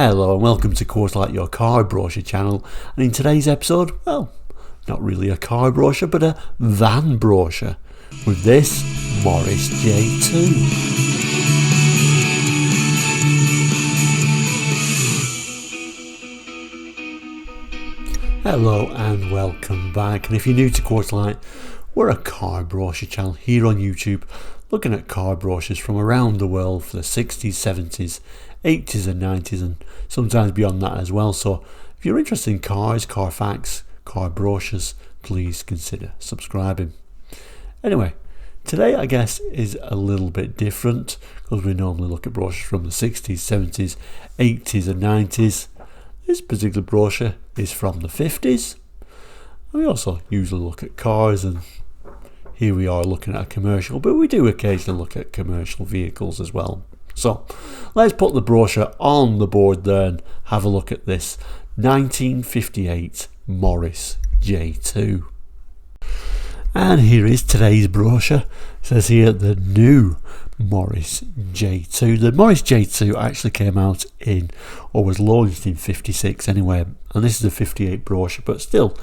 Hello and welcome to Course Like Your Car Brochure channel, and in today's episode, well, not really a car brochure but a van brochure with this Morris J2. Hello and welcome back, and if you're new to Course Light, we're a car brochure channel here on YouTube looking at car brochures from around the world for the 60s, 70s, 80s and 90s and sometimes beyond that as well. So if you're interested in cars, car facts, car brochures, please consider subscribing. Anyway, today I guess is a little bit different because we normally look at brochures from the 60s, 70s, 80s and 90s. This particular brochure is from the 50s. We also usually look at cars, and here we are looking at a commercial, but we do occasionally look at commercial vehicles as well. So let's put the brochure on the board there and have a look at this 1958 Morris J2. And here is today's brochure. It says here the new Morris J2. The Morris J2 actually came out in, or was launched in 56 anyway, and this is a 58 brochure, but still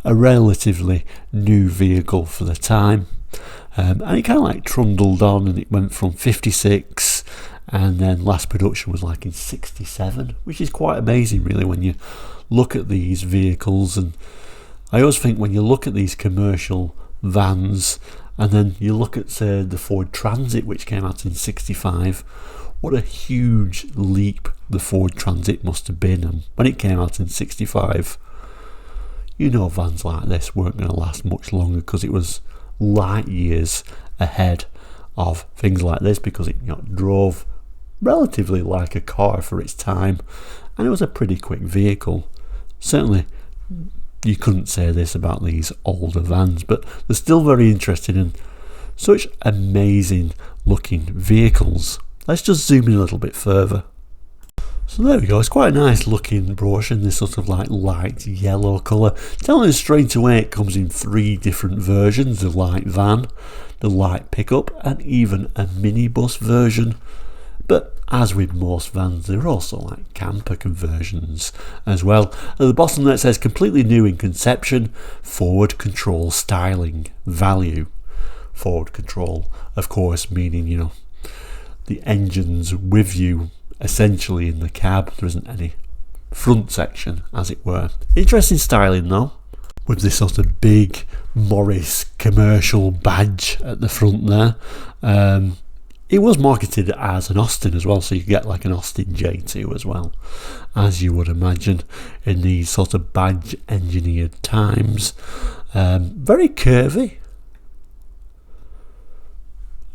a relatively new vehicle for the time. And it kind of like trundled on, and it went from 56 and then last production was like in 67, which is quite amazing really when you look at these vehicles. And I always think when you look at these commercial vans and then you look at, say, the Ford Transit, which came out in 65, what a huge leap the Ford Transit must have been. And when it came out in 65, you know, vans like this weren't going to last much longer because it was light years ahead of things like this, because it drove relatively like a car for its time, and it was a pretty quick vehicle. Certainly you couldn't say this about these older vans, but they're still very interesting and such amazing looking vehicles. Let's just zoom in a little bit further. So there we go, it's quite a nice looking brochure in this sort of like light yellow colour, telling us straight away it comes in 3 different versions: the light van, the light pickup and even a minibus version. But as with most vans, there are also like camper conversions as well. At the bottom there it says completely new in conception, forward control styling, value. Forward control, of course, meaning, the engine's with you essentially in the cab. There isn't any front section, as it were. Interesting styling though, with this sort of big Morris commercial badge at the front there. It was marketed as an Austin as well, so you get like an Austin J2 as well, as you would imagine in these sort of badge engineered times. Very curvy,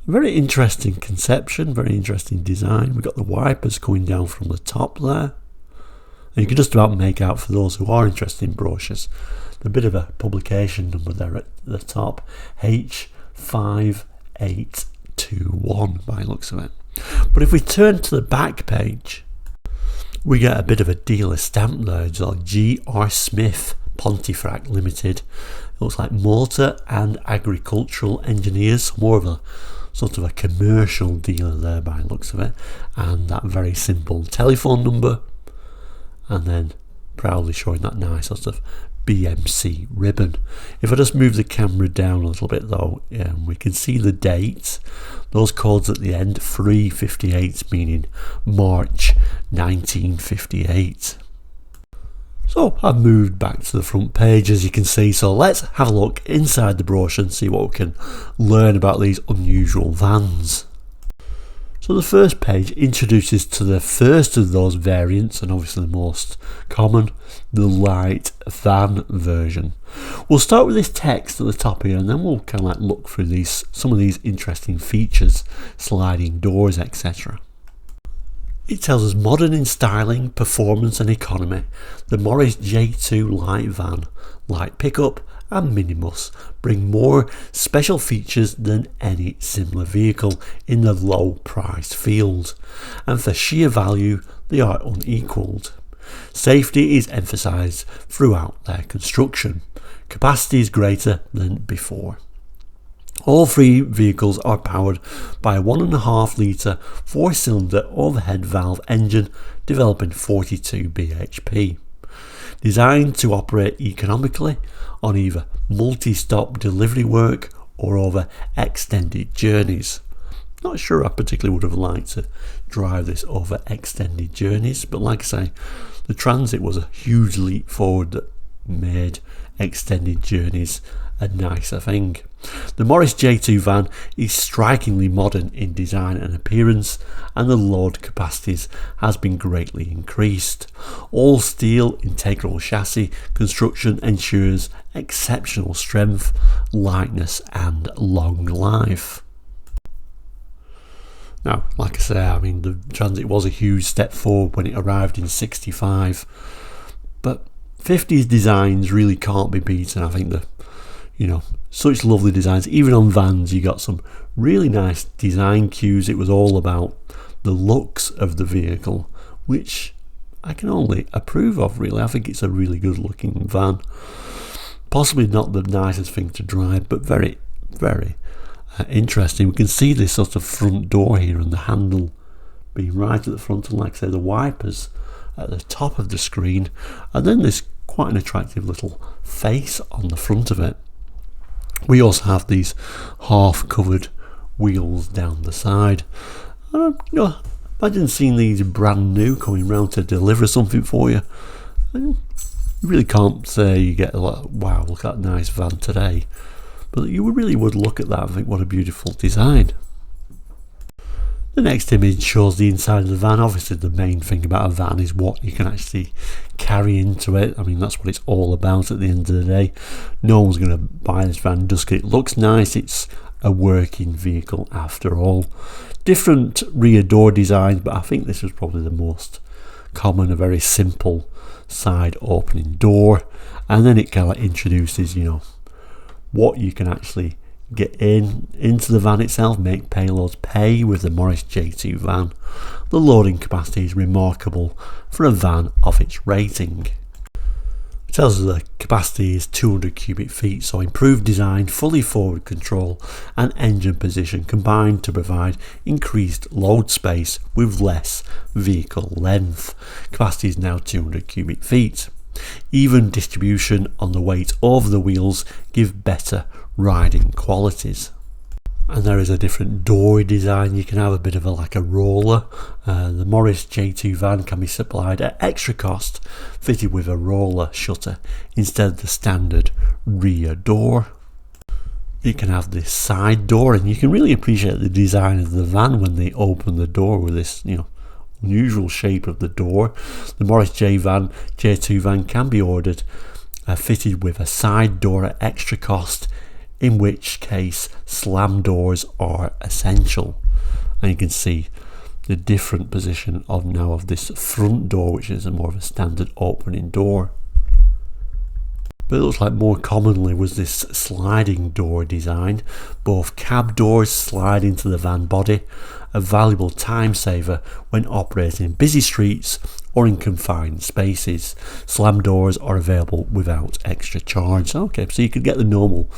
very interesting conception, very interesting design. We've got the wipers coming down from the top there, and you can just about make out, for those who are interested in brochures, a bit of a publication number there at the top, H5821 by the looks of it. But if we turn to the back page, we get a bit of a dealer stamp there. It's like G.R. Smith Pontefract Limited. It looks like Motor and Agricultural Engineers, more of a sort of a commercial dealer there by the looks of it, and that very simple telephone number, and then proudly showing that nice sort of BMC ribbon. If I just move the camera down a little bit though, we can see the date, those codes at the end, 358, meaning March 1958. So I've moved back to the front page, as you can see, so let's have a look inside the brochure and see what we can learn about these unusual vans. So the first page introduces to the first of those variants, and obviously the most common, the light van version. We'll start with this text at the top here, and then we'll kind of like look through some of these interesting features, sliding doors, etc. It tells us modern in styling, performance and economy, the Morris J2 light van, light pickup and minibus bring more special features than any similar vehicle in the low price field, and for sheer value they are unequalled. Safety is emphasised throughout their construction. Capacity is greater than before. All three vehicles are powered by a 1.5 litre 4-cylinder overhead valve engine developing 42 bhp. Designed to operate economically on either multi-stop delivery work or over extended journeys. Not sure I particularly would have liked to drive this over extended journeys, but like I say, the Transit was a huge leap forward that made extended journeys a nicer thing. The Morris J2 van is strikingly modern in design and appearance, and the load capacities has been greatly increased. All steel integral chassis construction ensures exceptional strength, lightness and long life. Now, like I say, I mean, the Transit was a huge step forward when it arrived in '65, but 50s designs really can't be beaten. I think such lovely designs. Even on vans, you got some really nice design cues. It was all about the looks of the vehicle, which I can only approve of, really. I think it's a really good looking van. Possibly not the nicest thing to drive, but very, very interesting. We can see this sort of front door here and the handle being right at the front, and like I say, the wipers at the top of the screen, and then this quite an attractive little face on the front of it. We also have these half covered wheels down the side. Imagine seeing these brand new coming round to deliver something for you. You really can't say you get wow, look at that nice van today, but you really would look at that and think, what a beautiful design. The next image shows the inside of the van. Obviously the main thing about a van is what you can actually carry into it. I mean, that's what it's all about at the end of the day. No one's going to buy this van just because it looks nice. It's a working vehicle after all. Different rear door designs, but I think this was probably the most common. A very simple side opening door, and then it kind of introduces what you can actually get into the van itself, make payloads pay with the Morris J2 van. The loading capacity is remarkable for a van of its rating. It tells us the capacity is 200 cubic feet, so improved design, fully forward control and engine position combined to provide increased load space with less vehicle length. Capacity is now 200 cubic feet. Even distribution on the weight over the wheels give better riding qualities. And there is a different door design. You can have a bit of like a roller. The Morris J2 van can be supplied at extra cost, fitted with a roller shutter instead of the standard rear door. You can have this side door, and you can really appreciate the design of the van when they open the door with this unusual shape of the door. The Morris J2 van can be ordered fitted with a side door at extra cost, in which case slam doors are essential. And you can see the different position of this front door, which is more of a standard opening door. But it looks like more commonly was this sliding door design. Both cab doors slide into the van body, a valuable time saver when operating in busy streets or in confined spaces. Slam doors are available without extra charge. Okay, so you could get the normal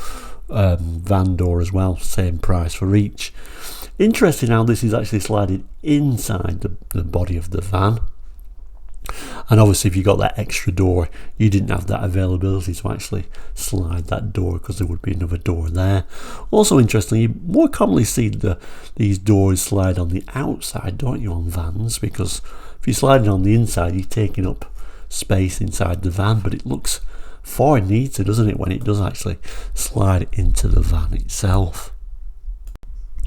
van door as well, same price for each. Interesting how this is actually sliding inside the body of the van. And obviously if you got that extra door, you didn't have that availability to actually slide that door because there would be another door there. Also interestingly, you more commonly see these doors slide on the outside, don't you, on vans, because if you're sliding on the inside, you're taking up space inside the van, but it looks far neater, doesn't it, when it does actually slide into the van itself.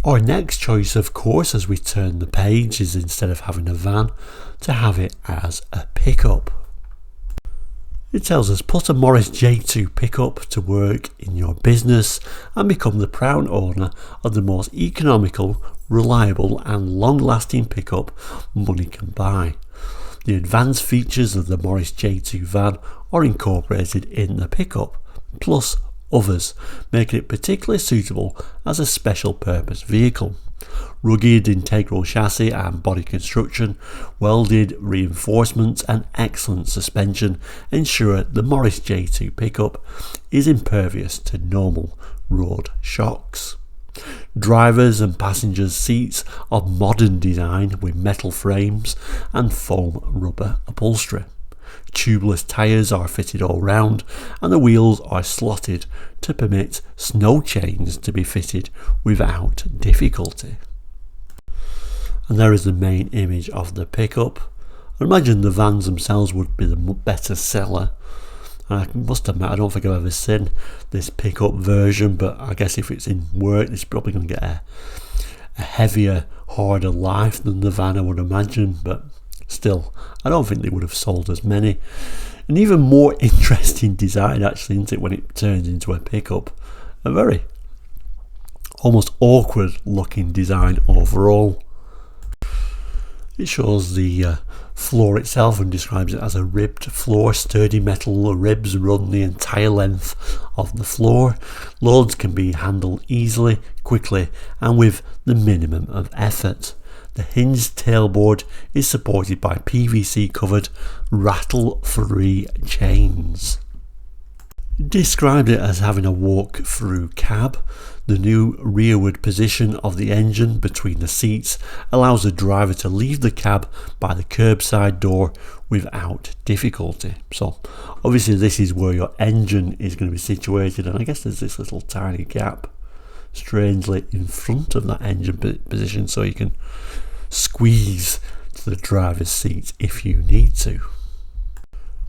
Our next choice, of course, as we turn the page, is instead of having a van, to have it as a pickup. It tells us, put a Morris J2 pickup to work in your business and become the proud owner of the most economical, reliable and long-lasting pickup money can buy. The advanced features of the Morris J2 van are incorporated in the pickup, plus others, making it particularly suitable as a special purpose vehicle. Rugged integral chassis and body construction, welded reinforcements and excellent suspension ensure the Morris J2 pickup is impervious to normal road shocks. Drivers and passengers' seats are modern design with metal frames and foam rubber upholstery. Tubeless tyres are fitted all round and the wheels are slotted to permit snow chains to be fitted without difficulty. And there is the main image of the pickup. I imagine the vans themselves would be the better seller. I must admit, I don't think I've ever seen this pickup version, but I guess if it's in work, it's probably going to get a heavier, harder life than the van, I would imagine. But still, I don't think they would have sold as many. An even more interesting design, actually, isn't it, when it turns into a pickup? A very almost awkward looking design overall. It shows the floor itself and describes it as a ribbed floor. Sturdy metal ribs run the entire length of the floor. Loads can be handled easily, quickly and with the minimum of effort. The hinged tailboard is supported by PVC covered rattle-free chains. Described it as having a walk-through cab. The new rearward position of the engine between the seats allows the driver to leave the cab by the curbside door without difficulty. So obviously this is where your engine is going to be situated, and I guess there's this little tiny gap strangely in front of that engine position, so you can squeeze to the driver's seat if you need to.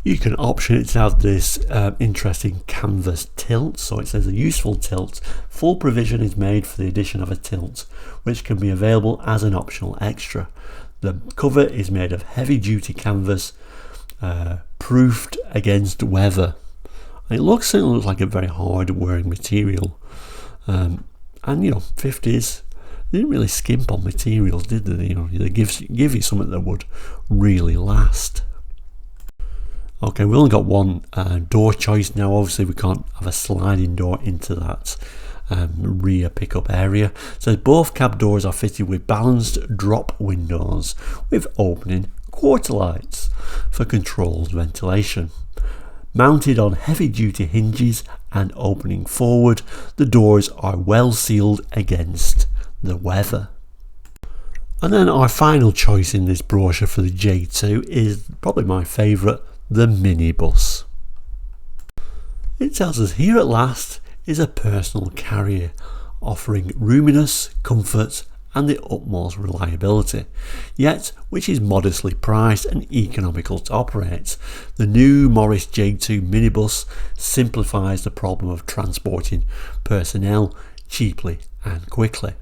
You can option it to have this interesting canvas tilt. So it says a useful tilt. Full provision is made for the addition of a tilt, which can be available as an optional extra. The cover is made of heavy duty canvas, proofed against weather. And it certainly looks like a very hard wearing material. And you know, 50s, they didn't really skimp on materials, did they? You know, they give you something that would really last. Okay, we only got one door choice now. Obviously we can't have a sliding door into that rear pickup area. So both cab doors are fitted with balanced drop windows with opening quarter lights for controlled ventilation. Mounted on heavy duty hinges and opening forward, the doors are well sealed against the weather. And then our final choice in this brochure for the J2 is probably my favourite, the Minibus. It tells us here at last is a personal carrier offering roominess, comfort and the utmost reliability, yet which is modestly priced and economical to operate. The new Morris J2 Minibus simplifies the problem of transporting personnel cheaply and quickly.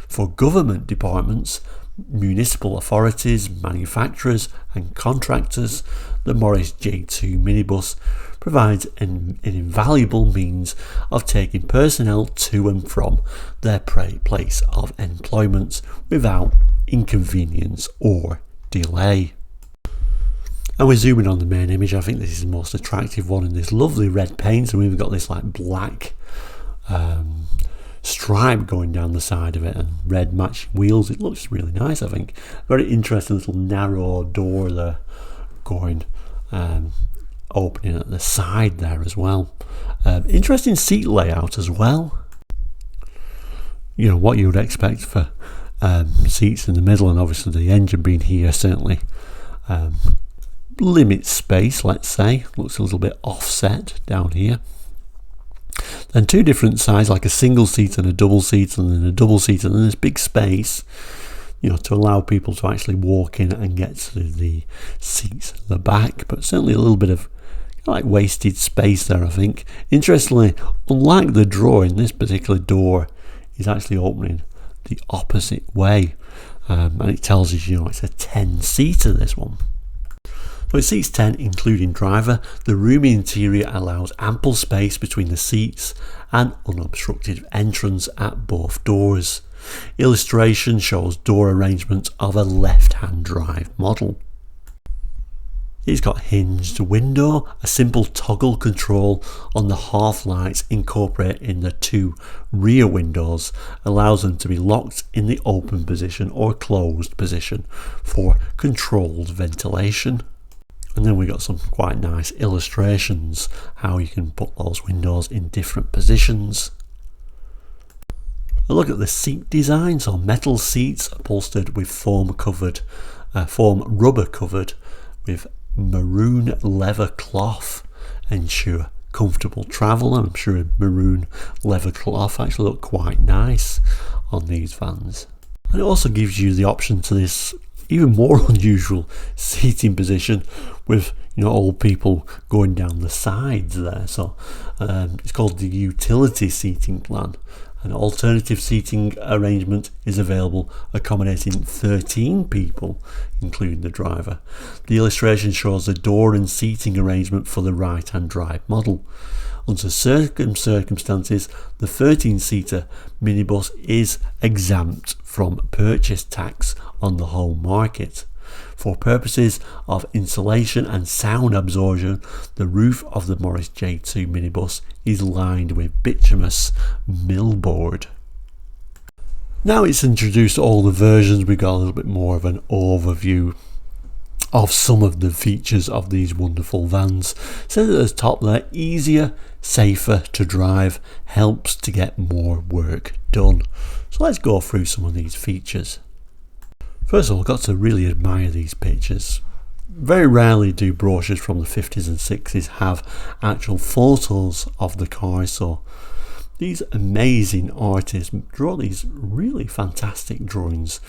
For government departments, municipal authorities, manufacturers and contractors, the Morris J2 Minibus provides an invaluable means of taking personnel to and from their place of employment without inconvenience or delay. And we're zooming on the main image. I think this is the most attractive one in this lovely red paint, and we've got this like black stripe going down the side of it and red matching wheels. It looks really nice, I think. Very interesting little narrow door there going opening at the side there as well. Interesting seat layout as well. You know what you would expect for seats in the middle, and obviously the engine being here certainly limits space, let's say. Looks a little bit offset down here. Then two different sides, like a single seat and a double seat, and then a double seat, and then this big space, you know, to allow people to actually walk in and get to the seats at the back. But certainly a little bit of like wasted space there, I think. Interestingly, unlike the drawing, this particular door is actually opening the opposite way, and it tells us, you know, it's a 10-seater, this one. So it seats 10 including driver. The roomy interior allows ample space between the seats and unobstructed entrance at both doors. Illustration shows door arrangement of a left-hand drive model. It's got hinged window, a simple toggle control on the half lights incorporated in the two rear windows allows them to be locked in the open position or closed position for controlled ventilation. And then we got some quite nice illustrations how you can put those windows in different positions. A look at the seat design. So metal seats upholstered with foam rubber covered with maroon leather cloth ensure comfortable travel, and I'm sure a maroon leather cloth actually look quite nice on these vans. And it also gives you the option to this even more unusual seating position with old people going down the sides there. So it's called the utility seating plan. An alternative seating arrangement is available, accommodating 13 people, including the driver. The illustration shows the door and seating arrangement for the right-hand drive model. Under certain circumstances, the 13-seater minibus is exempt from purchase tax on the home market. For purposes of insulation and sound absorption, the roof of the Morris J2 minibus is lined with bituminous millboard. Now it's introduced all the versions, we got a little bit more of an overview of some of the features of these wonderful vans. Says at the top there, easier, safer to drive, helps to get more work done. So let's go through some of these features. First of all, I've got to really admire these pictures. Very rarely do brochures from the 50s and 60s have actual photos of the cars, so these amazing artists draw these really fantastic drawings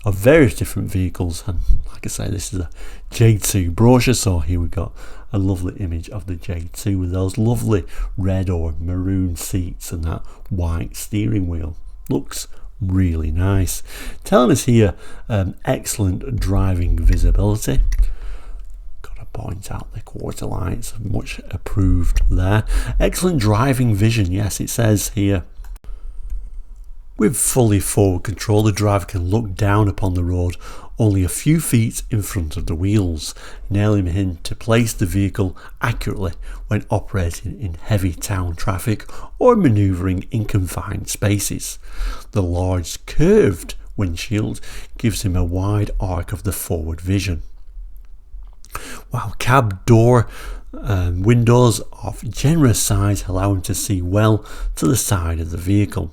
of various different vehicles. And like I say, this is a J2 brochure, so here we've got a lovely image of the J2 with those lovely red or maroon seats and that white steering wheel. Looks really nice. Telling us here excellent driving visibility. Got to point out the quarter lights, much approved there. Excellent driving vision, yes, it says here. With fully forward control, the driver can look down upon the road only a few feet in front of the wheels, enabling him to place the vehicle accurately when operating in heavy town traffic or manoeuvring in confined spaces. The large curved windshield gives him a wide arc of the forward vision, while cab door windows of generous size allow him to see well to the side of the vehicle.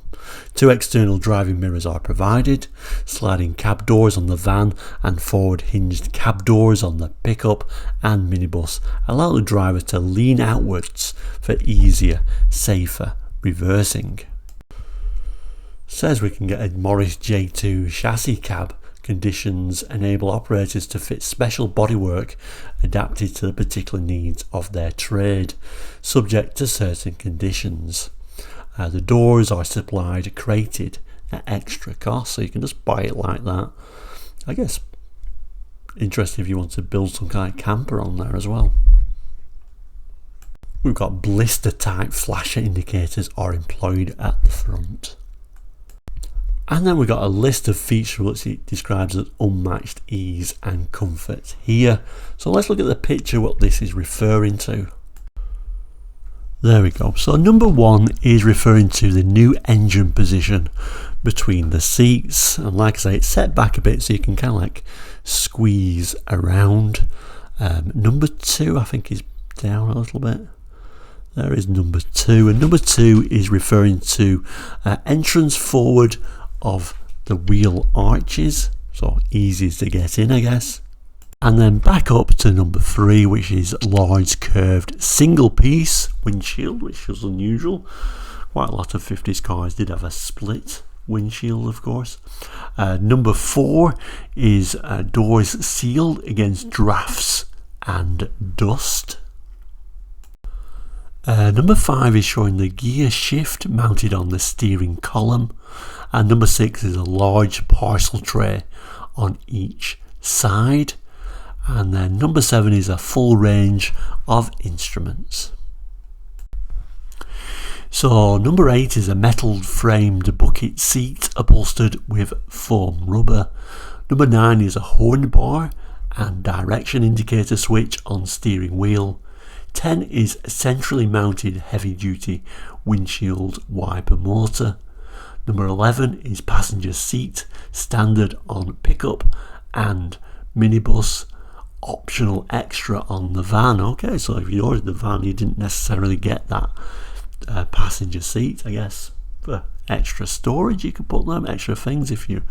2 external driving mirrors are provided. Sliding cab doors on the van and forward hinged cab doors on the pickup and minibus allow the driver to lean outwards for easier, safer reversing. Says we can get a Morris J2 chassis cab. Conditions enable operators to fit special bodywork adapted to the particular needs of their trade, subject to certain conditions. The doors are supplied crated at extra cost, so you can just buy it like that. I guess interesting if you want to build some kind of camper on there as well. We've got blister type flasher indicators are employed at the front. And then we've got a list of features which it describes as unmatched ease and comfort here. So let's look at the picture, what this is referring to. There we go. So number 1 is referring to the new engine position between the seats. And like I say, it's set back a bit so you can kind of like squeeze around. Number 2 I think is down a little bit. There is number 2. And number 2 is referring to entrance forward of the wheel arches, so easy to get in, I guess. And then back up to number 3, which is large curved single piece windshield, which was unusual. Quite a lot of 50s cars did have a split windshield, of course. Number 4 is doors sealed against drafts and dust. Number 5 is showing the gear shift mounted on the steering column, and number 6 is a large parcel tray on each side, and then number 7 is a full range of instruments. So number 8 is a metal framed bucket seat upholstered with foam rubber. Number 9 is a horn bar and direction indicator switch on steering wheel. 10 is a centrally mounted heavy duty windshield wiper motor. Number 11 is passenger seat standard on pickup and minibus, optional extra on the van. Okay, so if you ordered the van you didn't necessarily get that passenger seat, I guess, for extra storage you can put them, extra things if you're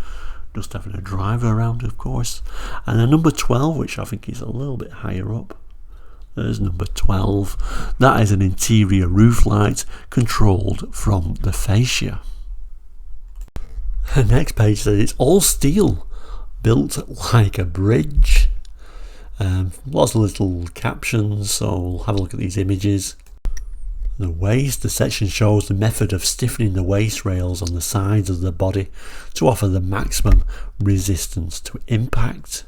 just having a driver around, of course. And then number 12, which I think is a little bit higher up, there's number 12. That is an interior roof light controlled from the fascia. The next page says it's all steel, built like a bridge. Lots of little captions, so we'll have a look at these images. The waist, the section shows the method of stiffening the waist rails on the sides of the body to offer the maximum resistance to impact.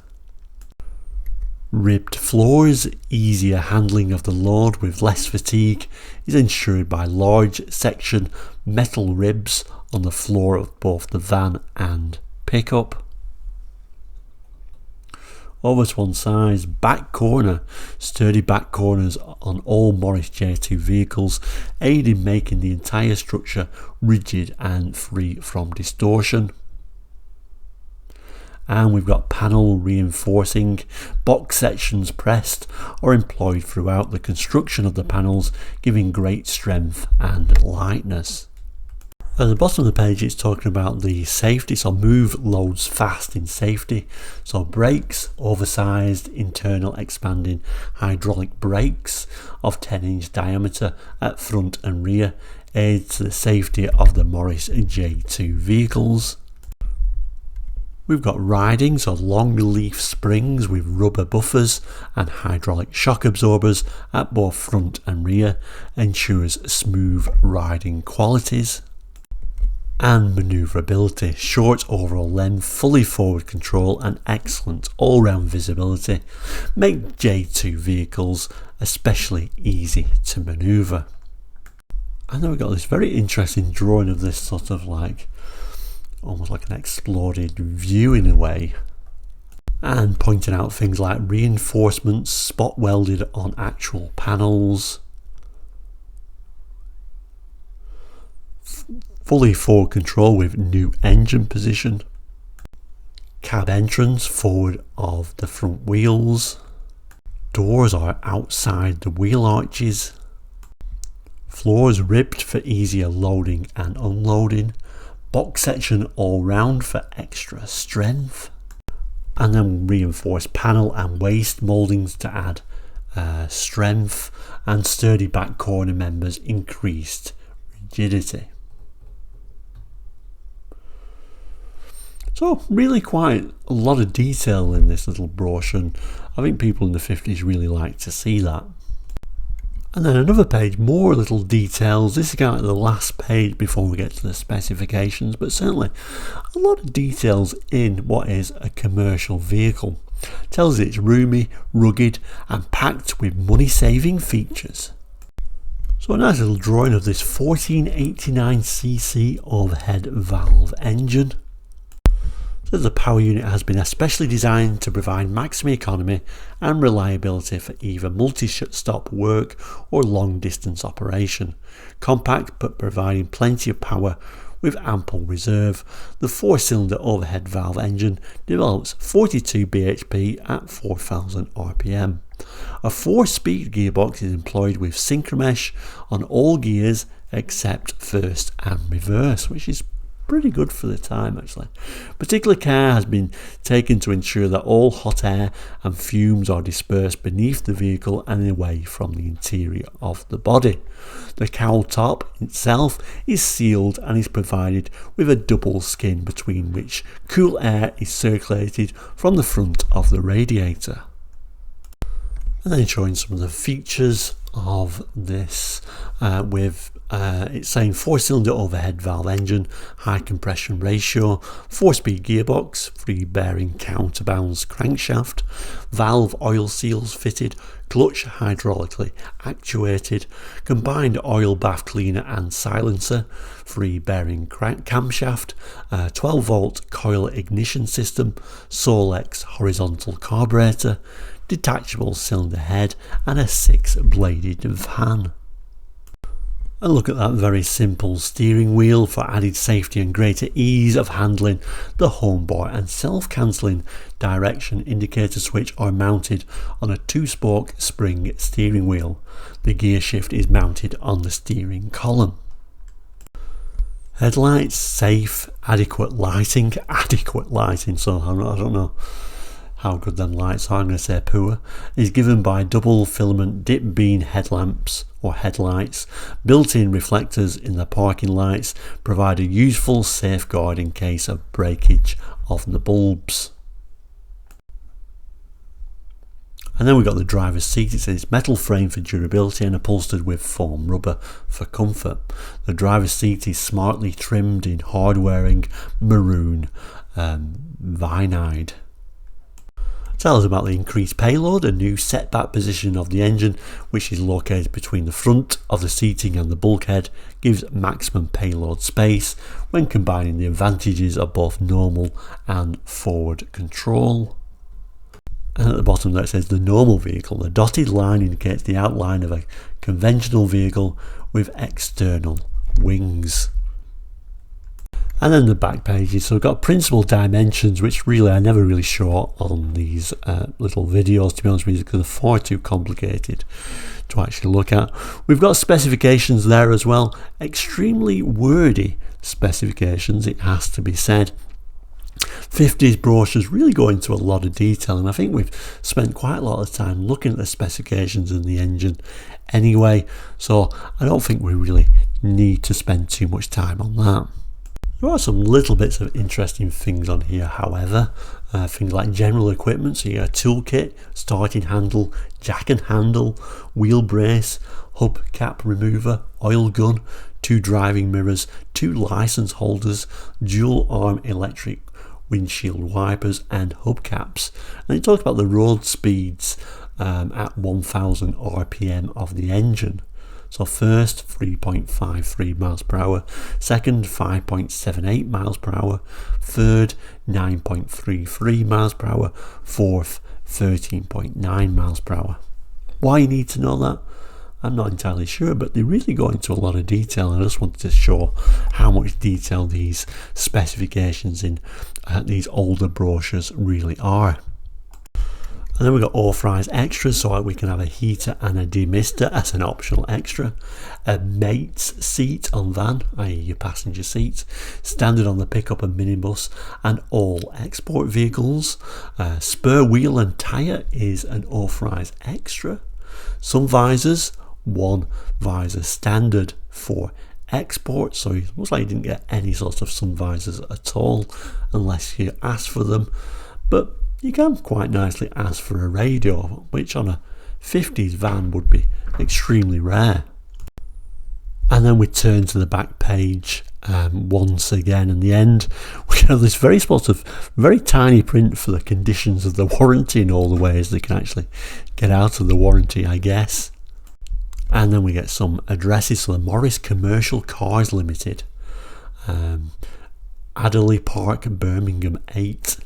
Ribbed floors, easier handling of the load with less fatigue is ensured by large section metal ribs on the floor of both the van and pickup. Over to one side, back corner, sturdy back corners on all Morris J2 vehicles aid in making the entire structure rigid and free from distortion. And we've got panel reinforcing, box sections pressed or employed throughout the construction of the panels, giving great strength and lightness. At the bottom of the page it's talking about the safety, so move loads fast in safety. So brakes, oversized internal expanding hydraulic brakes of 10-inch diameter at front and rear aids the safety of the Morris J2 vehicles. We've got riding, so long leaf springs with rubber buffers and hydraulic shock absorbers at both front and rear ensures smooth riding qualities. And manoeuvrability, short overall length, fully forward control and excellent all-round visibility make J2 vehicles especially easy to manoeuvre. And then we've got this very interesting drawing of this sort of like almost like an exploded view in a way, and pointing out things like reinforcements spot welded on actual panels, fully forward control with new engine position, cab entrance forward of the front wheels, doors are outside the wheel arches, floors ribbed for easier loading and unloading, box section all round for extra strength, and then reinforced panel and waist mouldings to add strength, and sturdy back corner members increased rigidity. So really quite a lot of detail in this little brochure, and I think people in the 50s really like to see that. And then another page, more little details. This is kind of the last page before we get to the specifications, but certainly a lot of details in what is a commercial vehicle. Tells it's roomy, rugged and packed with money-saving features. So a nice little drawing of this 1489cc overhead valve engine. So the power unit has been especially designed to provide maximum economy and reliability for either multi-stop work or long distance operation. Compact but providing plenty of power with ample reserve, the 4-cylinder overhead valve engine develops 42 bhp at 4000 rpm. A 4-speed gearbox is employed with synchromesh on all gears except first and reverse, which is pretty good for the time actually. Particular care has been taken to ensure that all hot air and fumes are dispersed beneath the vehicle and away from the interior of the body. The cowl top itself is sealed and is provided with a double skin between which cool air is circulated from the front of the radiator. And then showing some of the features of this with it's saying 4-cylinder overhead valve engine, high compression ratio, 4-speed gearbox, free bearing counterbalance crankshaft, valve oil seals fitted, clutch hydraulically actuated, combined oil bath cleaner and silencer, free bearing camshaft, 12 volt coil ignition system, Solex horizontal carburetor, detachable cylinder head and a 6-bladed fan. And look at that very simple steering wheel for added safety and greater ease of handling. The homebar and self-cancelling direction indicator switch are mounted on a 2-spoke spring steering wheel. The gear shift is mounted on the steering column. Headlights, safe, adequate lighting, so I don't know how good them lights are, I'm going to say poor, is given by double filament dip beam headlamps or headlights. Built-in reflectors in the parking lights provide a useful safeguard in case of breakage of the bulbs. And then we've got the driver's seat. It says metal frame for durability and upholstered with foam rubber for comfort. The driver's seat is smartly trimmed in hard-wearing maroon vinide. Tell us about the increased payload. A new setback position of the engine, which is located between the front of the seating and the bulkhead, gives maximum payload space when combining the advantages of both normal and forward control. And at the bottom there it says the normal vehicle. The dotted line indicates the outline of a conventional vehicle with external wings. And then the back pages, so we've got principal dimensions, which really I never really show on these little videos, to be honest with you, because they're far too complicated to actually look at. We've got specifications there as well, extremely wordy specifications, it has to be said. 50s brochures really go into a lot of detail, and I think we've spent quite a lot of time looking at the specifications in the engine anyway, so I don't think we really need to spend too much time on that. There are some little bits of interesting things on here, however, things like general equipment. So you got a toolkit, starting handle, jack and handle, wheel brace, hub cap remover, oil gun, 2 driving mirrors, 2 license holders, dual arm electric windshield wipers and hubcaps. And it talks about the road speeds at 1000 RPM of the engine. So first 3.53 miles per hour, second 5.78 miles per hour, third 9.33 miles per hour, fourth 13.9 miles per hour. Why you need to know that, I'm not entirely sure, but they really go into a lot of detail, and I just wanted to show how much detail these specifications in these older brochures really are. And then we've got authorised extras, so we can have a heater and a demister as an optional extra. A mate's seat on van, i.e. your passenger seat, standard on the pickup and minibus and all export vehicles. Spare wheel and tyre is an authorised extra. Sun visors, 1 visor standard for export, so it looks like you didn't get any sort of sun visors at all unless you asked for them, but you can quite nicely ask for a radio, which on a 50s van would be extremely rare. And then we turn to the back page once again, in the end we have this very tiny print for the conditions of the warranty and all the ways they can actually get out of the warranty, I guess. And then we get some addresses. So the Morris Commercial Cars Limited, Adderley Park, Birmingham 8.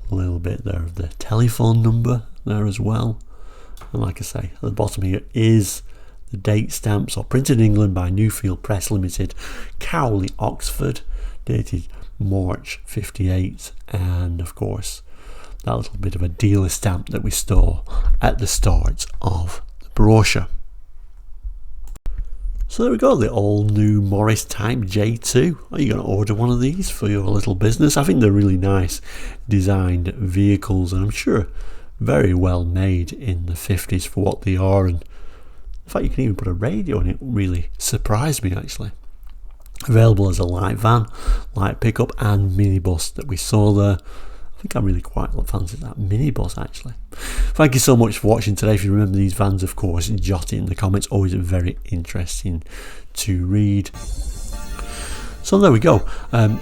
A little bit there of the telephone number there as well, and like I say, at the bottom here is the date stamp. So printed in England by Newfield Press Limited, Cowley, Oxford, dated March 58, and of course that little bit of a dealer stamp that we saw at the start of the brochure. So there we go, the all new Morris Type J2. Are you going to order one of these for your little business? I think they're really nice designed vehicles, and I'm sure very well made in the 50s for what they are. And in fact, you can even put a radio in it. Really surprised me, actually. Available as a light van, light pickup and minibus that we saw there. I think I really quite fancy that minibus, actually. Thank you so much for watching today. If you remember these vans, of course, jot it in the comments. Always very interesting to read. So there we go.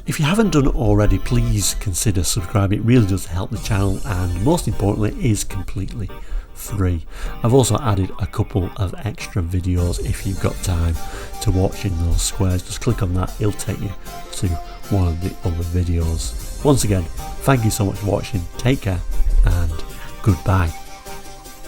If you haven't done it already, please consider subscribing. It really does help the channel, and most importantly, is completely free. I've also added a couple of extra videos if you've got time to watch in those squares. Just click on that, it'll take you to one of the other videos. Once again, thank you so much for watching. Take care and goodbye.